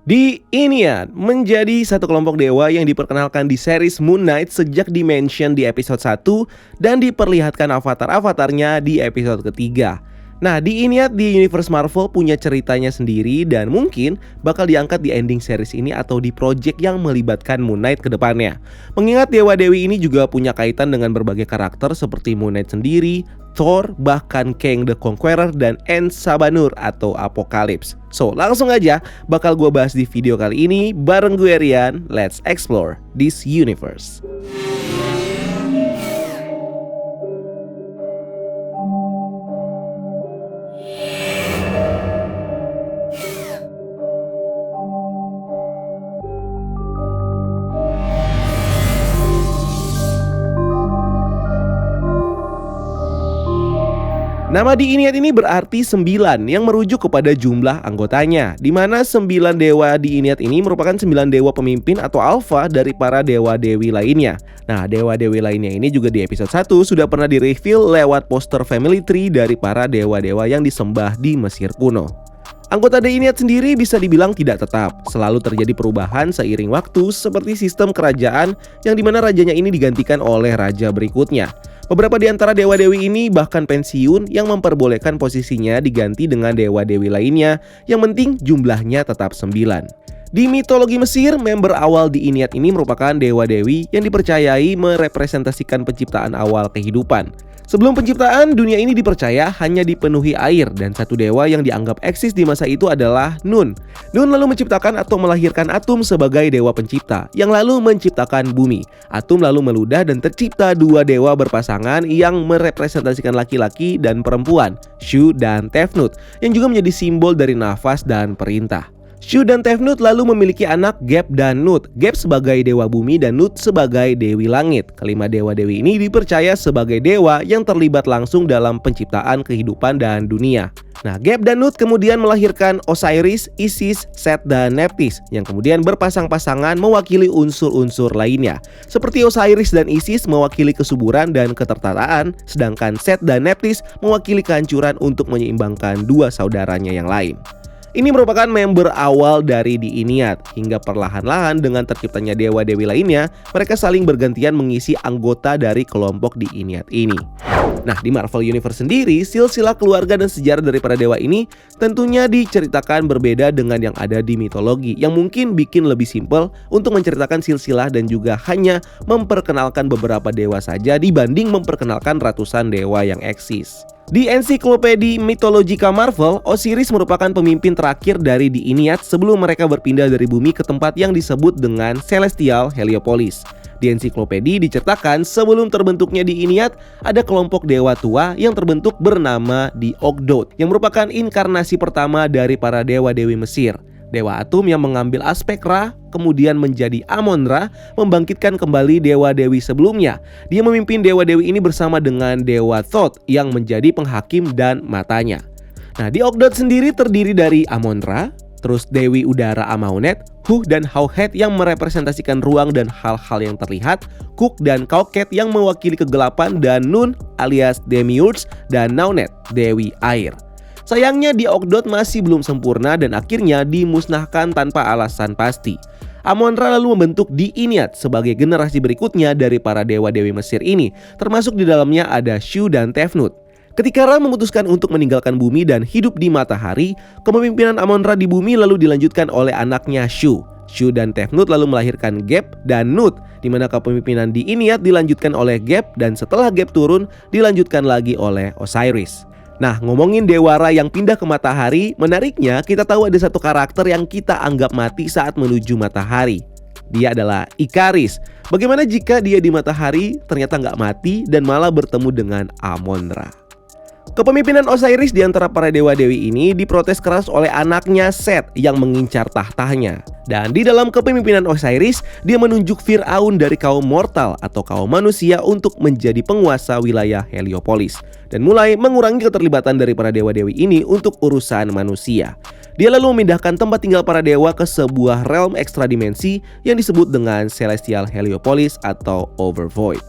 The Ennead menjadi satu kelompok dewa yang diperkenalkan di series Moon Knight sejak di-mention di episode 1 dan diperlihatkan avatar-avatarnya di episode ketiga. Nah, The Ennead di universe Marvel punya ceritanya sendiri dan mungkin bakal diangkat di ending series ini atau di project yang melibatkan Moon Knight ke depannya. Mengingat dewa-dewi ini juga punya kaitan dengan berbagai karakter seperti Moon Knight sendiri, Thor, bahkan Kang the Conqueror dan Ensabanur atau Apocalypse. So, langsung aja bakal gue bahas di video kali ini bareng gue Rian. Let's explore this universe. Nama The Ennead ini berarti 9 yang merujuk kepada jumlah anggotanya, di mana 9 dewa The Ennead ini merupakan 9 dewa pemimpin atau alpha dari para dewa-dewi lainnya. Nah, dewa-dewi lainnya ini juga di episode 1 sudah pernah di-reveal lewat poster family tree dari para dewa-dewa yang disembah di Mesir kuno. Anggota The Ennead sendiri bisa dibilang tidak tetap, selalu terjadi perubahan seiring waktu seperti sistem kerajaan yang dimana rajanya ini digantikan oleh raja berikutnya. Beberapa di antara dewa-dewi ini bahkan pensiun yang memperbolehkan posisinya diganti dengan dewa-dewi lainnya, yang penting jumlahnya tetap 9. Di mitologi Mesir, member awal The Ennead ini merupakan dewa-dewi yang dipercayai merepresentasikan penciptaan awal kehidupan. Sebelum penciptaan, dunia ini dipercaya hanya dipenuhi air dan satu dewa yang dianggap eksis di masa itu adalah Nun. Nun lalu menciptakan atau melahirkan Atum sebagai dewa pencipta yang lalu menciptakan bumi. Atum lalu meludah dan tercipta dua dewa berpasangan yang merepresentasikan laki-laki dan perempuan, Shu dan Tefnut, yang juga menjadi simbol dari nafas dan perintah. Shu dan Tefnut lalu memiliki anak Geb dan Nut. Geb sebagai dewa bumi dan Nut sebagai dewi langit. Kelima dewa-dewi ini dipercaya sebagai dewa yang terlibat langsung dalam penciptaan kehidupan dan dunia. Nah, Geb dan Nut kemudian melahirkan Osiris, Isis, Set, dan Nephthys yang kemudian berpasang-pasangan mewakili unsur-unsur lainnya. Seperti Osiris dan Isis mewakili kesuburan dan ketertataan, sedangkan Set dan Nephthys mewakili kehancuran untuk menyeimbangkan dua saudaranya yang lain. Ini merupakan member awal dari The Ennead, hingga perlahan-lahan dengan terciptanya dewa-dewi lainnya, mereka saling bergantian mengisi anggota dari kelompok The Ennead ini. Nah, di Marvel Universe sendiri, silsilah keluarga dan sejarah dari para dewa ini tentunya diceritakan berbeda dengan yang ada di mitologi, yang mungkin bikin lebih simpel untuk menceritakan silsilah dan juga hanya memperkenalkan beberapa dewa saja dibanding memperkenalkan ratusan dewa yang eksis. Di ensiklopedia Mythologica Marvel, Osiris merupakan pemimpin terakhir dari The Ennead sebelum mereka berpindah dari bumi ke tempat yang disebut dengan Celestial Heliopolis. Di ensiklopedia diceritakan sebelum terbentuknya The Ennead, ada kelompok dewa tua yang terbentuk bernama The Ogdoad, yang merupakan inkarnasi pertama dari para dewa-dewi Mesir. Dewa Atum yang mengambil aspek Ra, kemudian menjadi Amon-Ra, membangkitkan kembali dewa-dewi sebelumnya. Dia memimpin dewa-dewi ini bersama dengan dewa Thoth yang menjadi penghakim dan matanya. Nah, di Ogdoad sendiri terdiri dari Amon-Ra, terus Dewi Udara Amaunet, Huh dan Hauhet yang merepresentasikan ruang dan hal-hal yang terlihat, Kuk dan Kauket yang mewakili kegelapan, dan Nun alias Demiurge dan Naunet, Dewi Air. Sayangnya di Ogdoad masih belum sempurna dan akhirnya dimusnahkan tanpa alasan pasti. Amon-Ra lalu membentuk The Ennead sebagai generasi berikutnya dari para dewa-dewi Mesir ini, termasuk di dalamnya ada Shu dan Tefnut. Ketika Ra memutuskan untuk meninggalkan bumi dan hidup di matahari, kepemimpinan Amon-Ra di bumi lalu dilanjutkan oleh anaknya Shu. Shu dan Tefnut lalu melahirkan Geb dan Nut, di mana kepemimpinan The Ennead dilanjutkan oleh Geb dan setelah Geb turun dilanjutkan lagi oleh Osiris. Nah, ngomongin Dewa Ra yang pindah ke matahari, menariknya kita tahu ada satu karakter yang kita anggap mati saat menuju matahari. Dia adalah Ikaris. Bagaimana jika dia di matahari ternyata nggak mati dan malah bertemu dengan Amon-Ra? Kepemimpinan Osiris di antara para dewa-dewi ini diprotes keras oleh anaknya Set yang mengincar tahtanya. Dan di dalam kepemimpinan Osiris, dia menunjuk Fir'aun dari kaum mortal atau kaum manusia untuk menjadi penguasa wilayah Heliopolis dan mulai mengurangi keterlibatan dari para dewa-dewi ini untuk urusan manusia. Dia lalu memindahkan tempat tinggal para dewa ke sebuah realm ekstra dimensi yang disebut dengan Celestial Heliopolis atau Overvoid.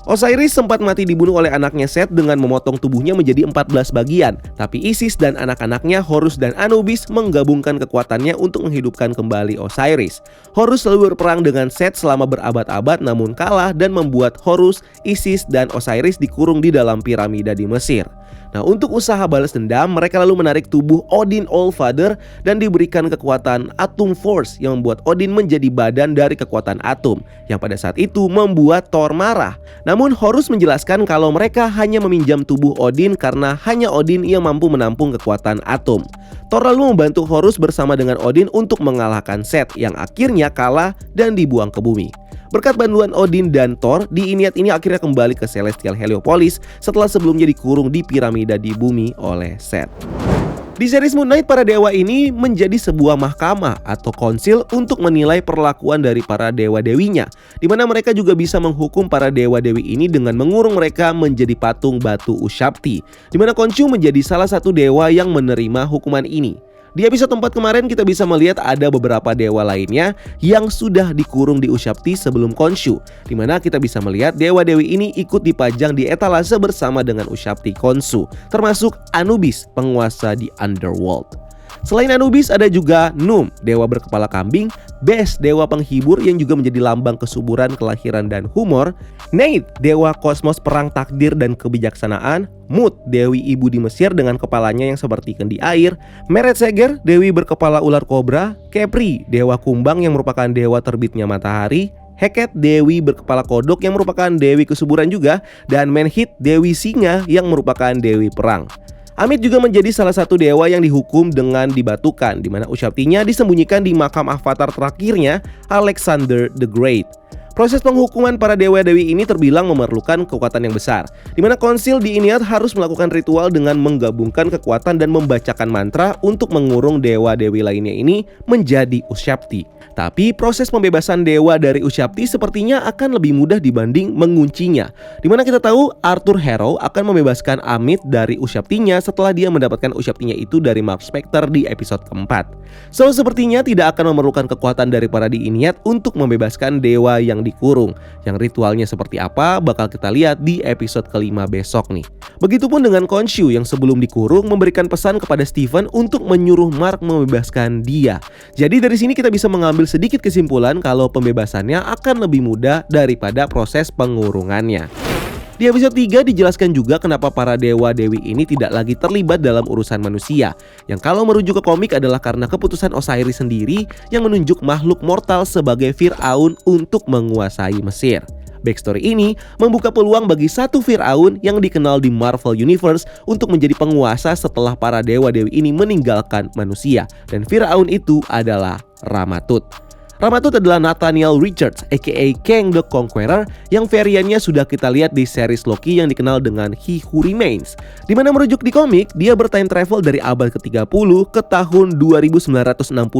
Osiris sempat mati dibunuh oleh anaknya Set dengan memotong tubuhnya menjadi 14 bagian. Tapi Isis dan anak-anaknya Horus dan Anubis menggabungkan kekuatannya untuk menghidupkan kembali Osiris. Horus selalu berperang dengan Set selama berabad-abad namun kalah dan membuat Horus, Isis, dan Osiris dikurung di dalam piramida di Mesir. Nah, untuk usaha balas dendam, mereka lalu menarik tubuh Odin Allfather dan diberikan kekuatan Atom Force yang membuat Odin menjadi badan dari kekuatan atom, yang pada saat itu membuat Thor marah. Namun Horus menjelaskan kalau mereka hanya meminjam tubuh Odin karena hanya Odin yang mampu menampung kekuatan atom. Thor lalu membantu Horus bersama dengan Odin untuk mengalahkan Set yang akhirnya kalah dan dibuang ke bumi. Berkat bantuan Odin dan Thor, Diiniad ini akhirnya kembali ke Celestial Heliopolis setelah sebelumnya dikurung di piramida di bumi oleh Set. Di series Moon Knight, para dewa ini menjadi sebuah mahkamah atau konsil untuk menilai perlakuan dari para dewa-dewinya, di mana mereka juga bisa menghukum para dewa-dewi ini dengan mengurung mereka menjadi patung batu Ushabti, di mana Khonshu menjadi salah satu dewa yang menerima hukuman ini. Di episode 4 kemarin kita bisa melihat ada beberapa dewa lainnya yang sudah dikurung di Ushabti sebelum Khonshu, di mana kita bisa melihat dewa-dewi ini ikut dipajang di etalase bersama dengan Ushabti Khonshu, termasuk Anubis, penguasa di Underworld. Selain Anubis ada juga Num, dewa berkepala kambing, Bes, dewa penghibur yang juga menjadi lambang kesuburan, kelahiran, dan humor, Neith, dewa kosmos perang takdir dan kebijaksanaan, Mut, dewi ibu di Mesir dengan kepalanya yang seperti kendi air, Meret Seger, dewi berkepala ular kobra, Kepri, dewa kumbang yang merupakan dewa terbitnya matahari, Heket, dewi berkepala kodok yang merupakan dewi kesuburan juga, dan Menhit, dewi singa yang merupakan dewi perang. Amit juga menjadi salah satu dewa yang dihukum dengan dibatukan, di mana Ushabtinya disembunyikan di makam avatar terakhirnya, Alexander the Great. Proses penghukuman para dewa-dewi ini terbilang memerlukan kekuatan yang besar, di mana konsil Diiniad harus melakukan ritual dengan menggabungkan kekuatan dan membacakan mantra untuk mengurung dewa-dewi lainnya ini menjadi Ushabti. Tapi proses pembebasan dewa dari Ushabti sepertinya akan lebih mudah dibanding menguncinya, di mana kita tahu Arthur Harrow akan membebaskan Amit dari Ushabtinya setelah dia mendapatkan Ushabtinya itu dari Mark Spector di episode keempat. So, sepertinya tidak akan memerlukan kekuatan dari para Diiniad untuk membebaskan dewa yang dikurung. Yang ritualnya seperti apa bakal kita lihat di episode kelima besok nih. Begitupun dengan Khonshu yang sebelum dikurung memberikan pesan kepada Stephen untuk menyuruh Mark membebaskan dia. Jadi dari sini kita bisa mengambil sedikit kesimpulan kalau pembebasannya akan lebih mudah daripada proses pengurungannya. Di episode 3 dijelaskan juga kenapa para dewa-dewi ini tidak lagi terlibat dalam urusan manusia, yang kalau merujuk ke komik adalah karena keputusan Osiris sendiri yang menunjuk makhluk mortal sebagai Fir'aun untuk menguasai Mesir. Backstory ini membuka peluang bagi satu Fir'aun yang dikenal di Marvel Universe untuk menjadi penguasa setelah para dewa-dewi ini meninggalkan manusia, dan Fir'aun itu adalah Ramatut. Ramatut adalah Nathaniel Richards aka Kang the Conqueror yang variannya sudah kita lihat di series Loki yang dikenal dengan He Who Remains, di mana merujuk di komik dia bertime travel dari abad ke-30 ke tahun 2960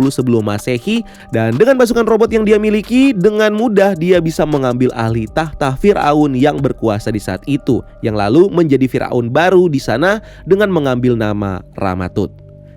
sebelum Masehi, dan dengan pasukan robot yang dia miliki dengan mudah dia bisa mengambil alih tahta Fir'aun yang berkuasa di saat itu, yang lalu menjadi Fir'aun baru di sana dengan mengambil nama Ramatut.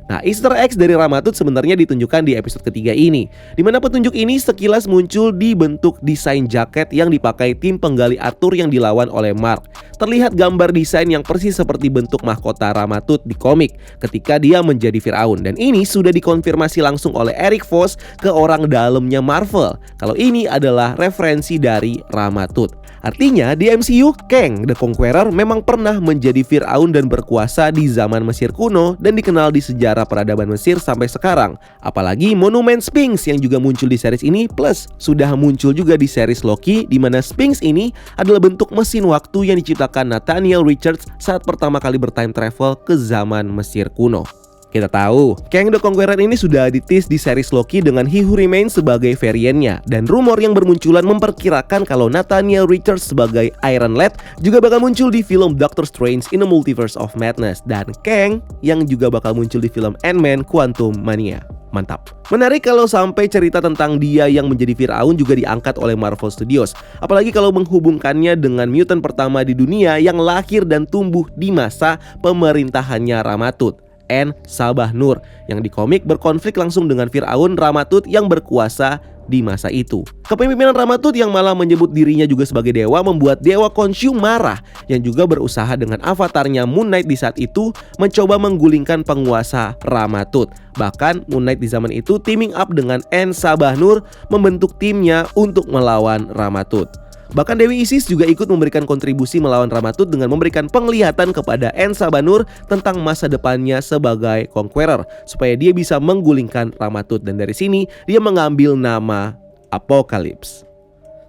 Nah, Easter eggs dari Ramatut sebenarnya ditunjukkan di episode ketiga ini, di mana petunjuk ini sekilas muncul di bentuk desain jaket yang dipakai tim penggali Arthur yang dilawan oleh Mark. Terlihat gambar desain yang persis seperti bentuk mahkota Ramatut di komik ketika dia menjadi Fir'aun, dan ini sudah dikonfirmasi langsung oleh Eric Voss ke orang dalamnya Marvel kalau ini adalah referensi dari Ramatut. Artinya di MCU, Kang the Conqueror memang pernah menjadi Fir'aun dan berkuasa di zaman Mesir kuno dan dikenal di sejarah peradaban Mesir sampai sekarang. Apalagi monumen Sphinx yang juga muncul di series ini, plus sudah muncul juga di series Loki, di mana Sphinx ini adalah bentuk mesin waktu yang diciptakan Nathaniel Richards saat pertama kali bertime travel ke zaman Mesir kuno. Kita tahu, Kang the Conqueror ini sudah di-tease di series Loki dengan He Who Remains sebagai variannya, dan rumor yang bermunculan memperkirakan kalau Nathaniel Richards sebagai Iron Lad juga bakal muncul di film Doctor Strange in the Multiverse of Madness, dan Kang yang juga bakal muncul di film Ant-Man Quantum Mania. Mantap. Menarik kalau sampai cerita tentang dia yang menjadi Fir'aun juga diangkat oleh Marvel Studios, apalagi kalau menghubungkannya dengan mutant pertama di dunia yang lahir dan tumbuh di masa pemerintahannya Ramatut. En-Sabah-Nur yang di komik berkonflik langsung dengan Firaun Ramatut yang berkuasa di masa itu. Kepemimpinan Ramatut yang malah menyebut dirinya juga sebagai dewa membuat Dewa Khonshu marah, yang juga berusaha dengan avatarnya Moon Knight di saat itu mencoba menggulingkan penguasa Ramatut. Bahkan Moon Knight di zaman itu teaming up dengan En-Sabah-Nur membentuk timnya untuk melawan Ramatut. Bahkan Dewi Isis juga ikut memberikan kontribusi melawan Ramatut dengan memberikan penglihatan kepada En-Sabah-Nur tentang masa depannya sebagai conqueror supaya dia bisa menggulingkan Ramatut, dan dari sini dia mengambil nama Apocalypse.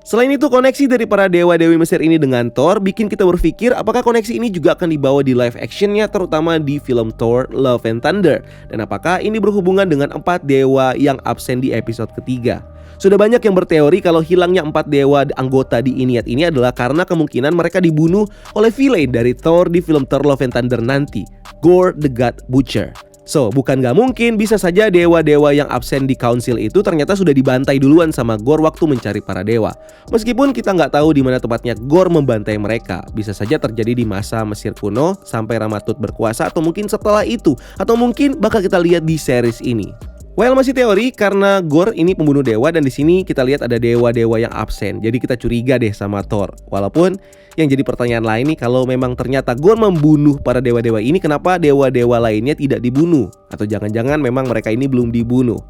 Selain itu, koneksi dari para dewa-dewi Mesir ini dengan Thor bikin kita berpikir apakah koneksi ini juga akan dibawa di live actionnya, terutama di film Thor Love and Thunder, dan apakah ini berhubungan dengan 4 dewa yang absen di episode ketiga. Sudah banyak yang berteori kalau hilangnya 4 dewa anggota di Iniad ini adalah karena kemungkinan mereka dibunuh oleh villain dari Thor di film Thor Love and Thunder nanti, Gorr the God Butcher. So, bukan gak mungkin, bisa saja dewa-dewa yang absen di council itu ternyata sudah dibantai duluan sama Gorr waktu mencari para dewa. Meskipun kita nggak tahu di mana tepatnya Gorr membantai mereka, bisa saja terjadi di masa Mesir kuno sampai Ramatut berkuasa, atau mungkin setelah itu, atau mungkin bakal kita lihat di series ini. Well, masih teori karena Gorr ini pembunuh dewa dan di sini kita lihat ada dewa-dewa yang absen. Jadi kita curiga deh sama Thor. Walaupun yang jadi pertanyaan lain nih, kalau memang ternyata Gorr membunuh para dewa-dewa ini, kenapa dewa-dewa lainnya tidak dibunuh? Atau jangan-jangan memang mereka ini belum dibunuh?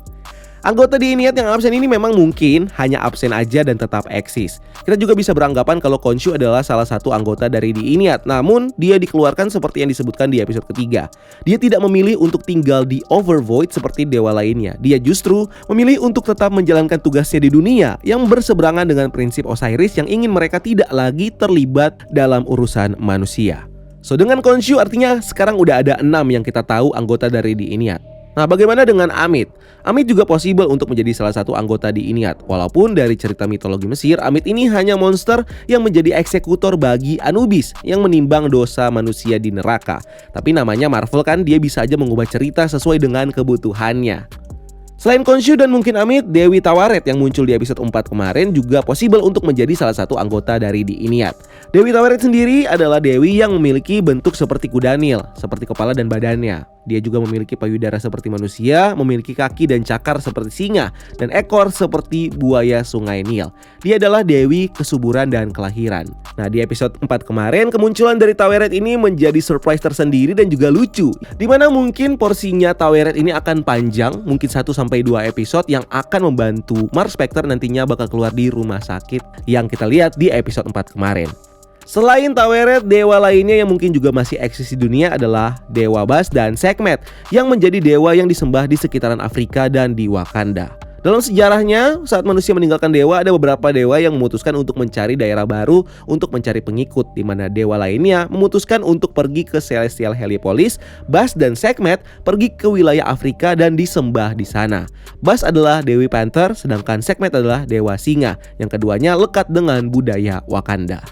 Anggota di Iniad yang absen ini memang mungkin hanya absen aja dan tetap eksis. Kita juga bisa beranggapan kalau Khonshu adalah salah satu anggota dari di Iniad, namun dia dikeluarkan seperti yang disebutkan di episode ketiga. Dia tidak memilih untuk tinggal di Overvoid seperti dewa lainnya. Dia justru memilih untuk tetap menjalankan tugasnya di dunia yang berseberangan dengan prinsip Osiris yang ingin mereka tidak lagi terlibat dalam urusan manusia. So, dengan Khonshu artinya sekarang udah ada 6 yang kita tahu anggota dari di Iniad. Nah, bagaimana dengan Amit? Amit juga possible untuk menjadi salah satu anggota di Iniad. Walaupun dari cerita mitologi Mesir, Amit ini hanya monster yang menjadi eksekutor bagi Anubis yang menimbang dosa manusia di neraka. Tapi namanya Marvel kan, dia bisa aja mengubah cerita sesuai dengan kebutuhannya. Selain Khonshu dan mungkin Amit, Dewi Taweret yang muncul di episode 4 kemarin juga possible untuk menjadi salah satu anggota dari di Iniad. Dewi Taweret sendiri adalah dewi yang memiliki bentuk seperti kuda Nil, seperti kepala dan badannya. Dia juga memiliki payudara seperti manusia, memiliki kaki dan cakar seperti singa, dan ekor seperti buaya sungai Nil. Dia adalah dewi kesuburan dan kelahiran. Nah, di episode 4 kemarin, kemunculan dari Taweret ini menjadi surprise tersendiri dan juga lucu, dimana mungkin porsinya Taweret ini akan panjang, mungkin 1-2 episode yang akan membantu Mark Spector nantinya bakal keluar di rumah sakit yang kita lihat di episode 4 kemarin. Selain Taweret, dewa lainnya yang mungkin juga masih eksis di dunia adalah Dewa Bas dan Sekhmet yang menjadi dewa yang disembah di sekitaran Afrika dan di Wakanda. Dalam sejarahnya, saat manusia meninggalkan dewa, ada beberapa dewa yang memutuskan untuk mencari daerah baru untuk mencari pengikut, di mana dewa lainnya memutuskan untuk pergi ke Celestial Heliopolis. Bas dan Sekhmet pergi ke wilayah Afrika dan disembah di sana. Bas adalah Dewi Panther, sedangkan Sekhmet adalah Dewa Singa, yang keduanya lekat dengan budaya Wakanda.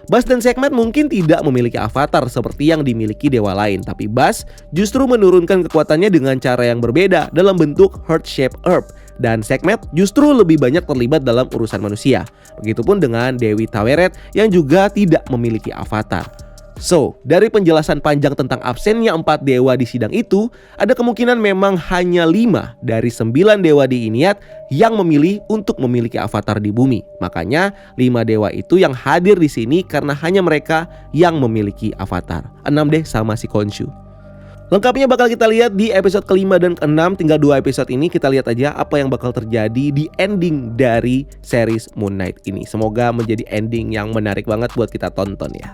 Bas dan Sekhmet mungkin tidak memiliki avatar seperti yang dimiliki dewa lain, tapi Bas justru menurunkan kekuatannya dengan cara yang berbeda dalam bentuk heart-shaped herb, dan Sekhmet justru lebih banyak terlibat dalam urusan manusia. Begitupun dengan Dewi Taweret yang juga tidak memiliki avatar. So, dari penjelasan panjang tentang absennya 4 dewa di sidang itu, ada kemungkinan memang hanya 5 dari 9 dewa di Iniad yang memilih untuk memiliki avatar di bumi. Makanya 5 dewa itu yang hadir di sini karena hanya mereka yang memiliki avatar. 6 deh sama si Khonshu. Lengkapnya bakal kita lihat di episode kelima dan ke-6. Tinggal 2 episode ini, kita lihat aja apa yang bakal terjadi di ending dari series Moon Knight ini. Semoga menjadi ending yang menarik banget buat kita tonton ya.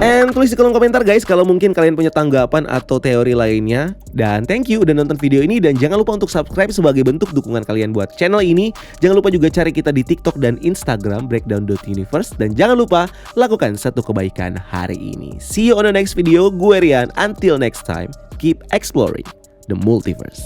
And tulis di kolom komentar guys kalau mungkin kalian punya tanggapan atau teori lainnya. Dan thank you udah nonton video ini, dan jangan lupa untuk subscribe sebagai bentuk dukungan kalian buat channel ini. Jangan lupa juga cari kita di TikTok dan Instagram breakdown.universe, dan jangan lupa lakukan satu kebaikan hari ini. See you on the next video. Gue Rian, until next time, keep exploring the multiverse.